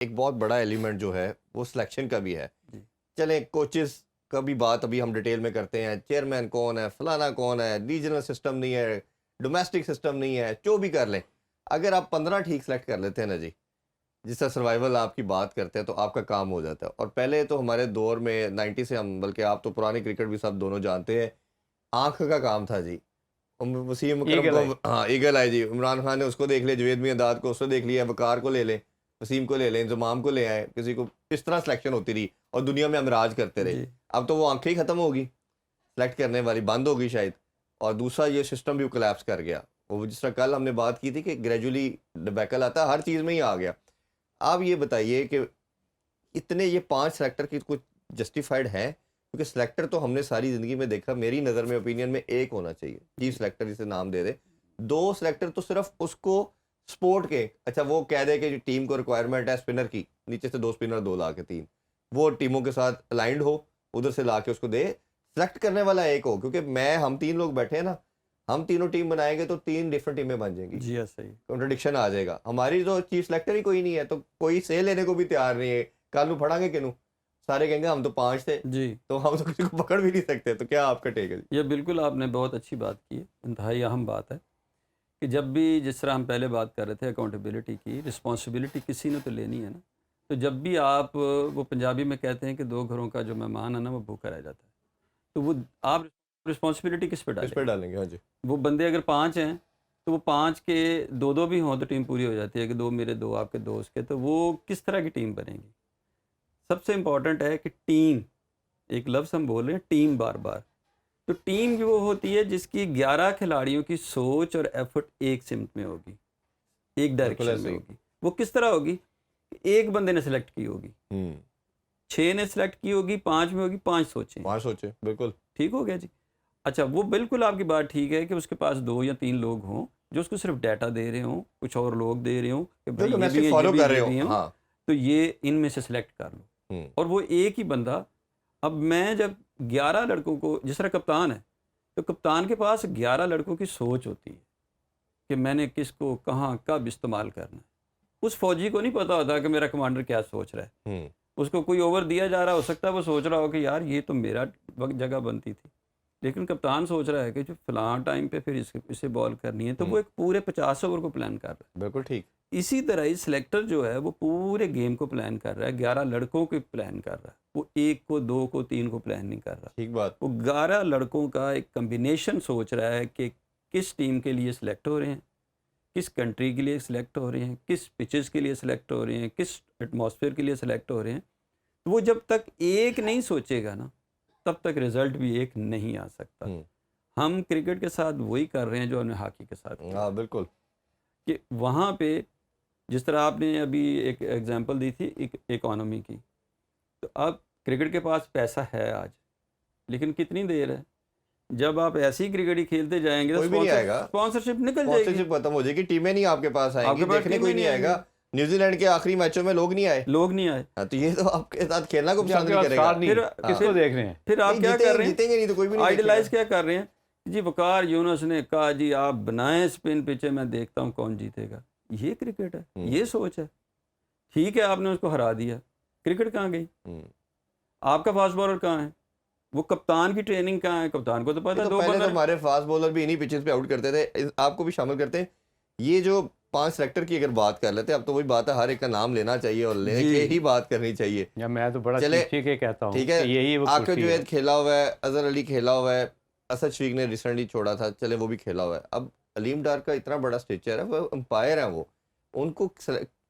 ایک بہت بڑا ایلیمنٹ جو ہے وہ سلیکشن کا بھی ہے. جی چلیں کوچز کا بھی بات ابھی ہم ڈیٹیل میں کرتے ہیں. چیئرمین کون ہے, فلانا کون ہے, ریجنل سسٹم نہیں ہے, ڈومیسٹک سسٹم نہیں ہے, جو بھی کر لیں. اگر آپ 15 ٹھیک سلیکٹ کر لیتے ہیں نا جی, جس طرح سروائیول آپ کی بات کرتے ہیں, تو آپ کا کام ہو جاتا ہے. اور پہلے تو ہمارے دور میں 90 سے ہم, بلکہ آپ تو پرانی کرکٹ بھی سب دونوں جانتے ہیں, آنکھ کا کام تھا جی. وسیم اکرم ایگل کو, آئی. ہاں ایگل آئی جی, عمران خان نے اس کو دیکھ لیا, جوید میاں کو اس کو دیکھ لیا, وقار کو لے لیں, وسیم کو لے لیں, انضمام کو لے آئے, کسی کو, اس طرح سلیکشن ہوتی رہی اور دنیا میں ہم راج کرتے رہے. جی اب تو وہ آنکھیں ہی ختم ہوگی, سلیکٹ کرنے والی بند ہوگی شاید. اور دوسرا یہ سسٹم بھی کولیپس کر گیا. وہ جس طرح کل ہم نے بات کی تھی کہ گریجولی ڈبیکل آتا ہے, ہر چیز میں ہی آ گیا. آپ یہ بتائیے کہ اتنے یہ 5 سلیکٹر کی کچھ جسٹیفائڈ ہیں؟ کیونکہ سلیکٹر تو ہم نے ساری زندگی میں دیکھا, میری نظر میں اوپینین میں ایک ہونا چاہیے, چیف سلیکٹر جسے نام دے دے. 2 سلیکٹر تو صرف اس کو سپورٹ کے, اچھا وہ کہہ دے کہ ٹیم کو ریکوائرمنٹ ہے اسپنر کی, نیچے سے 2 اسپنر 2 لا کے 3, وہ ٹیموں کے ساتھ الائنڈ ہو, ادھر سے لا کے اس کو دے. سلیکٹ کرنے والا ایک ہو, کیونکہ ہم 3 لوگ بیٹھے ہیں نا, ہم تینوں ٹیم بنائیں گے تو 3 ڈفرنٹ ٹیمیں بن جائیں گی, جی صحیح. کنٹرڈکشن آ جائے گا. ہماری تو چیف سلیکٹر ہی کوئی نہیں ہے, تو کوئی سے لینے کو بھی تیار نہیں ہے. کالو پڑھا گے کنوں, سارے کہیں گے ہم تو 5 تھے, جی تو ہم تو کسی کو پکڑ بھی نہیں سکتے. تو کیا آپ کا ٹیک ہے جی؟ یہ بالکل آپ نے بہت اچھی بات کی ہے, انتہائی اہم بات ہے کہ جب بھی, جس طرح ہم پہلے بات کر رہے تھے اکاؤنٹیبلٹی کی, رسپانسبلٹی کسی نے تو لینی ہے نا. تو جب بھی آپ, وہ پنجابی میں کہتے ہیں کہ 2 گھروں کا جو مہمان ہے نا وہ بھوکا رہ جاتا ہے, تو وہ آپ رسپانسبلٹی کس پہ کس ڈالیں پہ گے؟ ڈالیں گے؟ ہاں جی. وہ بندے اگر 5 ہیں تو وہ 5 کے 2 بھی ہوں تو ٹیم پوری ہو جاتی ہے, کہ 2 میرے 2 آپ کے 2 اس کے, تو وہ کس طرح کی ٹیم بنے گی؟ سب سے امپورٹنٹ ہے کہ ٹیم, ایک لفظ ہم بول رہے ہیں ٹیم بار بار, تو ٹیم کی وہ ہوتی ہے جس کی 11 کھلاڑیوں کی سوچ اور ایفرٹ ایک سمت میں ہوگی, ایک بالکل ڈائریکشن ایسے میں ہی. ہوگی. وہ کس طرح ہوگی؟ ایک بندے نے سلیکٹ کی ہوگی, 6 نے سلیکٹ کی ہوگی, 5 میں ہوگی 5 سوچیں. 5 سوچے, بالکل ٹھیک ہو گیا جی. اچھا, وہ بالکل آپ کی بات ٹھیک ہے کہ اس کے پاس 2 یا 3 لوگ ہوں جو اس کو صرف ڈیٹا دے رہے ہوں, کچھ اور لوگ دے رہے ہوں کہ جو بھائی یہ بھی ڈومیسٹک ہیں, یہ فالو بھی, کر رہے یہ ہو. بھی ہوں, ہاں. تو یہ ان میں سے سلیکٹ کر لو. اور وہ ایک ہی بندہ, اب میں جب 11 لڑکوں کو, جس طرح کپتان ہے, تو کپتان کے پاس 11 لڑکوں کی سوچ ہوتی ہے کہ میں نے کس کو کہاں کب استعمال کرنا ہے. اس فوجی کو نہیں پتا ہوتا کہ میرا کمانڈر کیا سوچ رہا ہے. اس کو کوئی اوور دیا جا رہا, ہو سکتا ہے وہ سوچ رہا ہو کہ یار یہ تو میرا وقت جگہ بنتی تھی, لیکن کپتان سوچ رہا ہے کہ جو فلاں ٹائم پہ پھر اسے بال کرنی ہے, تو وہ ایک پورے 50 اوور کو پلان کر رہا ہے. بالکل ٹھیک. اسی طرح ہی سلیکٹر جو ہے وہ پورے گیم کو پلان کر رہا ہے, 11 لڑکوں کو پلان کر رہا ہے, وہ 1 کو 2 کو 3 کو پلان نہیں کر رہا. ٹھیک بات. وہ 11 لڑکوں کا ایک کمبینیشن سوچ رہا ہے کہ کس ٹیم کے لیے سلیکٹ ہو رہے ہیں, کس کنٹری کے لیے سلیکٹ ہو رہے ہیں, کس پچز کے لیے سلیکٹ ہو رہے ہیں, کس ایٹماسفیئر کے لیے سلیکٹ ہو رہے ہیں. وہ جب تک ایک نہیں سوچے گا نا, تب تک رزلٹ بھی ایک نہیں آ سکتا. ہم کرکٹ کے ساتھ وہی کر رہے ہیں جو ہم نے ہاکی کے ساتھ کیا. ہاں بالکل. کہ وہاں پہ جس طرح آپ نے ابھی ایک ایگزامپل دی تھی اکانومی کی, تو اب کرکٹ کے پاس پیسہ ہے آج, لیکن کتنی دیر ہے, جب آپ ایسی کرکٹ ہی کھیلتے جائیں گے تو کوئی بھی نہیں آئے گا, اسپانسرشپ نکل جائے گی, اسپانسرشپ ختم ہو جائے گی, ٹیمیں نہیں آپ کے پاس آئیں آپ گی, کے پاس دیکھنے ٹیمیں کوئی نہیں آئے گا. نیوزی لینڈ کے آخری میچوں میں لوگ نہیں آئے, لوگ نہیں آئے. تو یہ تو آپ کے ساتھ کھیلنا کو جی آپ پسند کے نہیں پاس کرے گا. کار نہیں, کس کو دیکھ رہے ہیں؟ پھر آپ کیا کر رہے ہیں, جیتیں گے نہیں تو کوئی بھی نہیں دیکھے گا. آئیڈلائز کیا کر رہے ہیں جی, وقار یونس نے کہا جی آپ بنائیں اسپن پچے, میں دیکھتا ہوں کون جیتے گا. یہ کرکٹ ہے, یہ سوچ ہے. ٹھیک ہے, آپ نے اس کو ہرا دیا, کرکٹ کہاں گئی؟ آپ کا فاسٹ بالر کہاں ہے؟ وہ کپتان کی ٹریننگ کہاں ہے؟ کپتان کو تو پتا ہے. پہلے تو ہمارے فاسٹ بولر بھی انہی پچز پہ آؤٹ کرتے تھے, آپ کو بھی شامل کرتے ہیں. یہ جو 5 سلیکٹر کی اگر بات کر لیتے ہیں, اب تو وہی بات ہے, ہر ایک کا نام لینا چاہیے اور لینے کے ہی بات کرنی چاہیے. یا میں تو بڑا چلے چیخ کے کہتا ہوں ٹھیک ہے, کہ یہی وہ عاقب کرسی ہے. جوید کھیلا ہوا ہے, اظہر علی کھیلا ہوا ہے, اسد شفیق نے ریسنٹلی چھوڑا تھا, چلے وہ بھی کھیلا ہوا ہے. اب علیم ڈار کا اتنا بڑا اسٹیچر ہے, وہ امپائر ہیں, وہ ان کو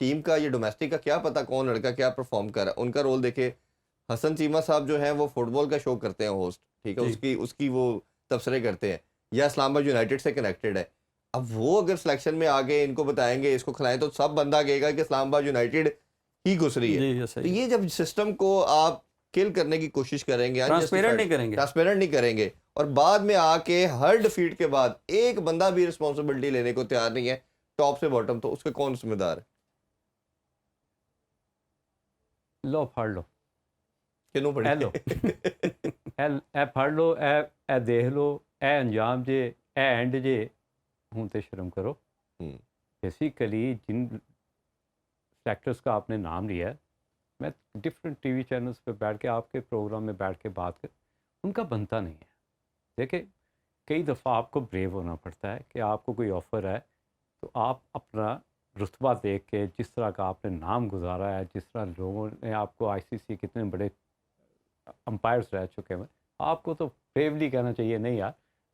ٹیم کا یہ ڈومیسٹک کا کیا پتا کون لڑکا کیا پرفارم کر رہا ہے. ان کا رول دیکھے, حسن چیمہ صاحب جو ہیں وہ فٹ بال کا شو کرتے ہیں ہوسٹ, ٹھیک ہے, اس کی وہ تبصرے کرتے ہیں, یا اسلام آباد یونائٹیڈ سے کنیکٹڈ ہے. اب وہ اگر سلیکشن میں آگے ان کو بتائیں گے, اس کو کھلائیں, تو سب بندہ کہے گا کہ اسلام آباد یونائٹیڈ ہی گھس رہی ہے. تو یہ جب سسٹم کو آپ کل کرنے کی کوشش کریں گے, ٹرانسپیرنٹ نہیں کریں گے, اور بعد میں آ کے ہر ڈیفیٹ کے بعد ایک بندہ بھی رسپانسبلٹی لینے کو تیار نہیں ہے, ٹاپ سے باٹم, تو اس کے کون ذمہ دار ہے؟ لو پھاڑ لو, کنوں پڑی اے لو, اے پھاڑ لو, اے دیکھ لو, اے انجام جے, اے اینڈ جے, ہوں تے شرم کرو. بیسیکلی جن سلیکٹرز کا آپ نے نام لیا ہے, میں ڈفرینٹ ٹی وی چینلز پہ بیٹھ کے آپ کے پروگرام میں بیٹھ کے بات کر, ان کا بنتا نہیں ہے. دیکھیں کئی دفعہ آپ کو بریو ہونا پڑتا ہے کہ آپ کو کوئی آفر ہے تو آپ اپنا رتبہ دیکھ کے, جس طرح کا آپ نے نام گزارا ہے, جس طرح لوگوں نے آپ کو ICC کتنے بڑے امپائرس رہ چکے ہیں, آپ کو تو بریولی کہنا چاہیے نہیں یار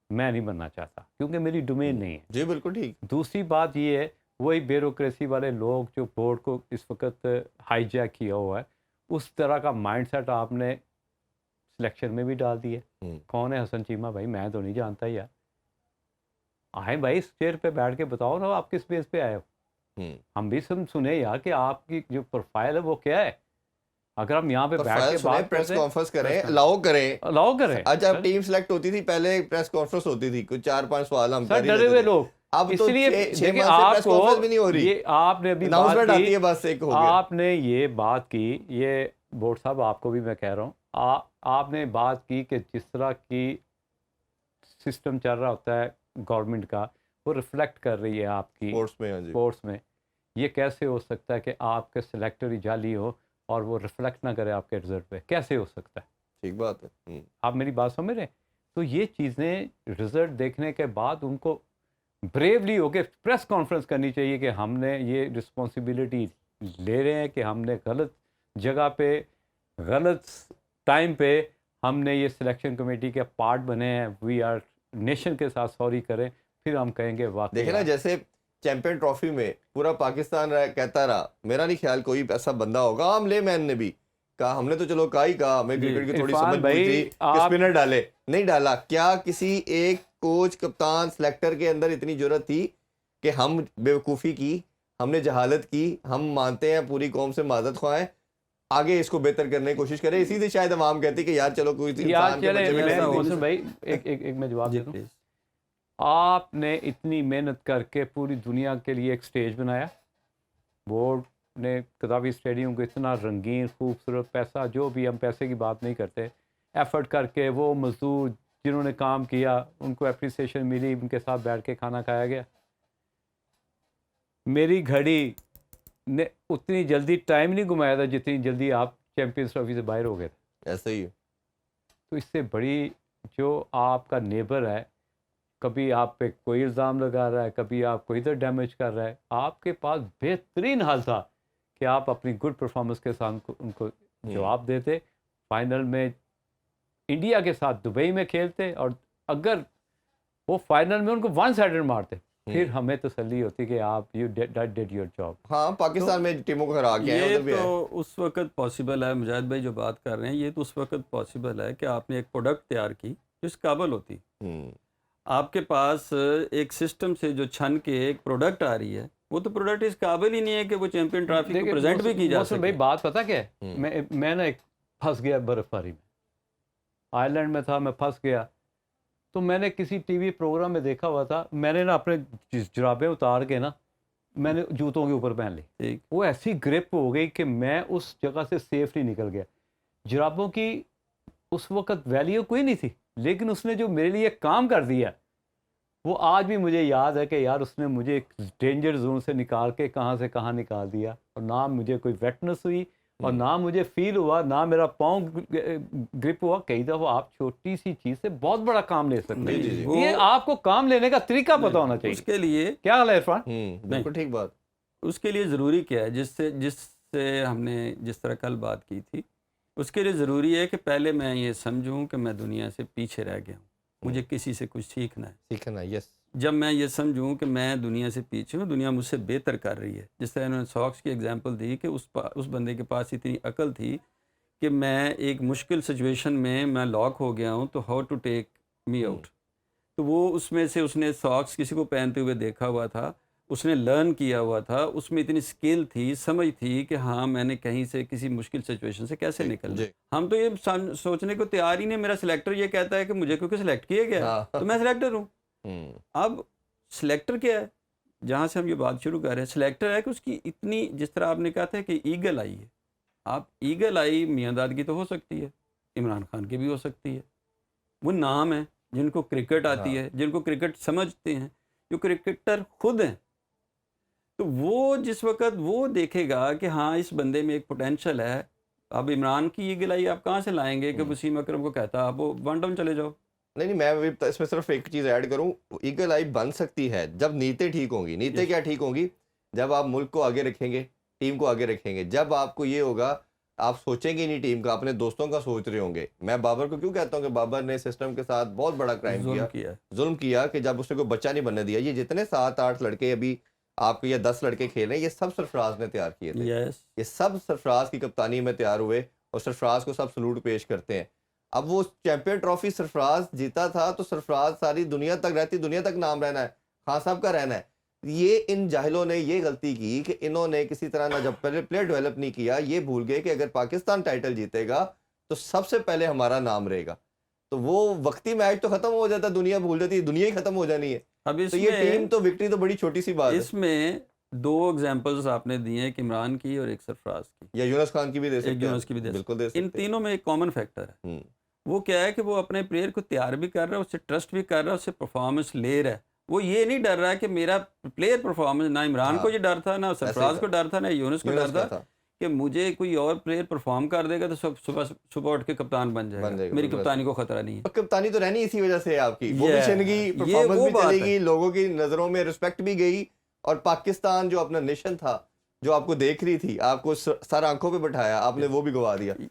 میں نہیں بننا چاہتا کیونکہ میری ڈومین نہیں ہے. جی بالکل ٹھیک. دوسری بات یہ ہے وہی بیوروکریسی والے لوگ جو بورڈ کو اس وقت ہائی جیک کیا ہوا ہے, اس طرح کا مائنڈ سیٹ آپ نے سلیکشن میں بھی ڈال دی ہے. کون ہے حسن چیمہ بھائی؟ میں تو نہیں جانتا یار. آئے بھائی اس چیئر پہ بیٹھ کے بتاؤ نا آپ کس بیس پہ آئے ہو. ہم بھی سنے یار کہ آپ کی جو پروفائل ہے وہ کیا ہے. اگر ہم یہاں پہ بیٹھ کے بات پریس کرتے کانفرنس کریں, الاؤ کریں. اچھا جب ٹیم سلیکٹ ہوتی تھی پہلے پریس کانفرنس ہوتی تھی, کچھ 4-5 سوال ہم سر ڈرے ہوئے لوگ. اب اس تو لیے 6 دیکھیں ماہ سے آپ پریس کو کانفرنس بھی نہیں ہو رہی, یہ آپ نے بھی بات اناؤنسمنٹ آتی کی, ہے بس ایک ہو گیا. آپ نے یہ بات کی, یہ بورڈ صاحب آپ کو بھی میں کہہ رہا ہوں, آپ نے بات کی کہ جس طرح کی سسٹم چل رہا ہوتا ہے گورنمنٹ کا وہ ریفلیکٹ کر رہی ہے آپ کی اسپورٹس میں. یہ کیسے ہو سکتا ہے کہ آپ کے سلیکٹر ہی جعلی ہو اور وہ ریفلیکٹ نہ کرے آپ کے رزلٹ پہ؟ کیسے ہو سکتا ہے؟ ٹھیک بات ہے. آپ میری بات سمجھ رہے ہیں؟ تو یہ چیزیں رزلٹ دیکھنے کے بعد ان کو بریولی ہو کے پریس کانفرنس کرنی چاہیے کہ ہم نے یہ رسپانسبلٹی لے رہے ہیں کہ ہم نے غلط جگہ پہ غلط ٹائم پہ ہم نے یہ سلیکشن کمیٹی کے پارٹ بنے ہیں. وی آر نیشن کے ساتھ سوری کریں, پھر ہم کہیں گے واقعی. دیکھیں نا جیسے چیمپئن ٹرافی میں پورا پاکستان کہتا رہا, میرا نہیں خیال کوئی ایسا بندہ ہوگا, عام لے مین نے بھی کہا, ہم نے تو چلو کہا ہمیں کرکٹ کی تھوڑی سمجھ پوری تھی کہ اسپنر ڈالے, نہیں ڈالا. کیا کسی ایک کوچ کپتان سلیکٹر کے اندر اتنی جرت تھی کہ ہم بیوقوفی کی, ہم نے جہالت کی, ہم مانتے ہیں پوری قوم سے معذرت خواہیں, آگے اس کو بہتر کرنے کی کوشش کریں. اسی سے شاید عوام کہتی کہ یار چلو کوئی انسان کے بچے میں محسن بھائی ایک میں جواب دے دوں. آپ نے اتنی محنت کر کے پوری دنیا کے لیے ایک سٹیج بنایا, بورڈ نے کتابی اسٹیڈیم کو اتنا رنگین خوبصورت, پیسہ جو بھی, ہم پیسے کی بات نہیں کرتے, ایفرٹ کر کے وہ مزدور جنہوں نے کام کیا ان کو اپریسیشن ملی, ان کے ساتھ بیٹھ کے کھانا کھایا گیا. میری گھڑی نے اتنی جلدی ٹائم نہیں گھمایا تھا جتنی جلدی آپ چیمپئنز ٹرافی سے باہر ہو گئے تھے. ایسا ہی ہے. تو اس سے بڑی جو آپ کا نیبر ہے, کبھی آپ پہ کوئی الزام لگا رہا ہے, کبھی آپ کو ادھر ڈیمیج کر رہا ہے, آپ کے پاس بہترین حل تھا کہ آپ اپنی گڈ پرفارمنس کے ساتھ ان کو جواب دیتے, فائنل میں انڈیا کے ساتھ دبئی میں کھیلتے, اور اگر وہ فائنل میں ان کو ون سائیڈڈ مارتے پھر ہمیں تسلی ہوتی کہ آپ یو ڈیڈ یور جاب. ہاں پاکستان میں ٹیموں کو ہرا کے یہ تو اس وقت پاسبل ہے, مجاہد بھائی جو بات کر رہے ہیں, یہ تو اس وقت پاسبل ہے کہ آپ نے ایک پروڈکٹ تیار کی جو اس قابل ہوتی. آپ کے پاس ایک سسٹم سے جو چھن کے ایک پروڈکٹ آ رہی ہے, وہ تو پروڈکٹ اس قابل ہی نہیں ہے کہ وہ چیمپئن ٹرافی کو پریزنٹ بھی کی جا سکے. بھائی بات پتہ کیا ہے, میں نا ایک پھنس گیا برف باری میں, آئرلینڈ میں تھا, میں پھنس گیا. تو میں نے کسی ٹی وی پروگرام میں دیکھا ہوا تھا, میں نے نا اپنے جرابیں اتار کے نا میں نے جوتوں کے اوپر پہن لی. وہ ایسی گرپ ہو گئی کہ میں اس جگہ سے سیف نہیں نکل گیا. جرابوں کی اس وقت ویلیو کوئی نہیں تھی, لیکن اس نے جو میرے لیے کام کر دیا وہ آج بھی مجھے یاد ہے کہ یار اس نے مجھے ایک ڈینجر زون سے نکال کے کہاں سے کہاں نکال دیا, اور نہ مجھے کوئی ویٹنس ہوئی اور نہ مجھے فیل ہوا, نہ میرا پاؤں گرپ ہوا. کئی دفعہ آپ چھوٹی سی چیز سے بہت بڑا کام لے سکتے ہیں. یہ آپ کو کام لینے کا طریقہ پتہ ہونا چاہیے. اس کے لیے کیا حال ہے عرفان؟ بالکل ٹھیک بات. اس کے لیے ضروری کیا ہے, جس سے ہم نے جس طرح کل بات کی تھی, اس کے لیے ضروری ہے کہ پہلے میں یہ سمجھوں کہ میں دنیا سے پیچھے رہ گیا ہوں, مجھے کسی سے کچھ سیکھنا ہے. یس. جب میں یہ سمجھوں کہ میں دنیا سے پیچھے ہوں, دنیا مجھ سے بہتر کر رہی ہے. جس طرح انہوں نے ساکس کی ایگزامپل دی کہ اس بندے کے پاس اتنی عقل تھی کہ میں ایک مشکل سچویشن میں لاک ہو گیا ہوں, تو how to take me out. تو وہ اس میں سے اس نے ساکس کسی کو پہنتے ہوئے دیکھا ہوا تھا, اس نے لرن کیا ہوا تھا, اس میں اتنی سکل تھی, سمجھ تھی کہ ہاں میں نے کہیں سے کسی مشکل سچویشن سے کیسے نکلنا. ہم تو یہ سوچنے کو تیار ہی نہیں. میرا سلیکٹر یہ کہتا ہے کہ مجھے کیونکہ سلیکٹ کیا گیا تو میں سلیکٹر ہوں. اب سلیکٹر کیا ہے, جہاں سے ہم یہ بات شروع کر رہے ہیں, سلیکٹر ہے کہ اس کی اتنی, جس طرح آپ نے کہا تھا کہ ایگل آئی ہے. آپ ایگل آئی میاں داد کی تو ہو سکتی ہے, عمران خان کی بھی ہو سکتی ہے. وہ نام ہیں جن کو کرکٹ آتی ہے, جن کو کرکٹ سمجھتے ہیں, جو کرکٹر خود ہیں. تو وہ جس وقت وہ دیکھے گا کہ ہاں اس بندے میں ایک پوٹینشل ہے. اب عمران کی یہ گلائی آپ کہاں سے لائیں گے کہ وسیم اکرم کو کہتا آپ وہ 1 ڈاؤن چلے جاؤ. نہیں میں اس میں صرف ایک چیز ایڈ کروں, ایگل آئی بن سکتی ہے جب نیتیں ٹھیک ہوں گی. نیتیں کیا ٹھیک ہوں گی؟ جب آپ ملک کو آگے رکھیں گے, ٹیم کو آگے رکھیں گے. جب آپ کو یہ ہوگا آپ سوچیں گے نہیں ٹیم کا, اپنے دوستوں کا سوچ رہے ہوں گے. میں بابر کو کیوں کہتا ہوں کہ بابر نے سسٹم کے ساتھ بہت بڑا کرائم کیا, ظلم کیا, کہ جب اس نے کوئی بچہ نہیں بننے دیا. یہ جتنے 7-8 لڑکے ابھی آپ کو یا 10 لڑکے کھیلے, یہ سب سرفراز نے تیار کیے تھے. یہ سب سرفراز کی کپتانی میں تیار ہوئے اور سرفراز کو سب سلوٹ پیش کرتے ہیں. اب وہ چیمپئن ٹرافی سرفراز جیتا تھا تو سرفراز ساری دنیا تک رہتی, دنیا تک نام رہنا ہے, خان صاحب کا رہنا ہے. یہ ان جاہلوں نے یہ غلطی کی کہ انہوں نے کسی طرح نہ جب پہلے پلیئر ڈیولپ نہیں کیا, یہ بھول گئے کہ اگر پاکستان ٹائٹل جیتے گا تو سب سے پہلے ہمارا نام رہے گا. تو وہ وقتی میچ تو ختم ہو جاتا, دنیا بھول جاتی, دنیا ہی ختم ہو جانی ہے. تو یہ ٹیم تو وکٹری تو بڑی چھوٹی سی بات ہے. اس میں 2 ایگزامپلز آپ نے دیے ہیں, عمران کی اور ایک سرفراز کی, یا یونس خان کی بھی دے سکتے ہیں. یونس کی بھی بالکل دے سکتے ہیں. ان تینوں میں ایک کامن فیکٹر ہے, وہ کیا ہے کہ وہ اپنے پلیئر کو تیار بھی کر رہا ہے, اس سے ٹرسٹ بھی کر رہا ہے, اس سے پرفارمنس لے رہا ہے. وہ یہ نہیں ڈر رہا کہ میرا پلیئر پرفارمنس, نہ عمران کو یہ ڈر تھا, نہ سرفراز کو ڈر تھا, نہ یونس کو ڈر تھا کہ مجھے کوئی اور پلیئر پرفارم کر دے گا تو صبح اٹھ کے کپتان بن جائے گا, میری کپتانی کو خطرہ نہیں ہے. کپتانی تو رہنی اسی وجہ سے آپ کی, وہ بھی شنگی, پرفارمنس بھی چلے گی, لوگوں کی نظروں میں رسپیکٹ بھی گئی, اور پاکستان جو اپنا نیشن تھا, جو آپ کو دیکھ رہی تھی, آپ کو سر آنکھوں پہ بٹھایا, آپ نے وہ بھی گوا دیا.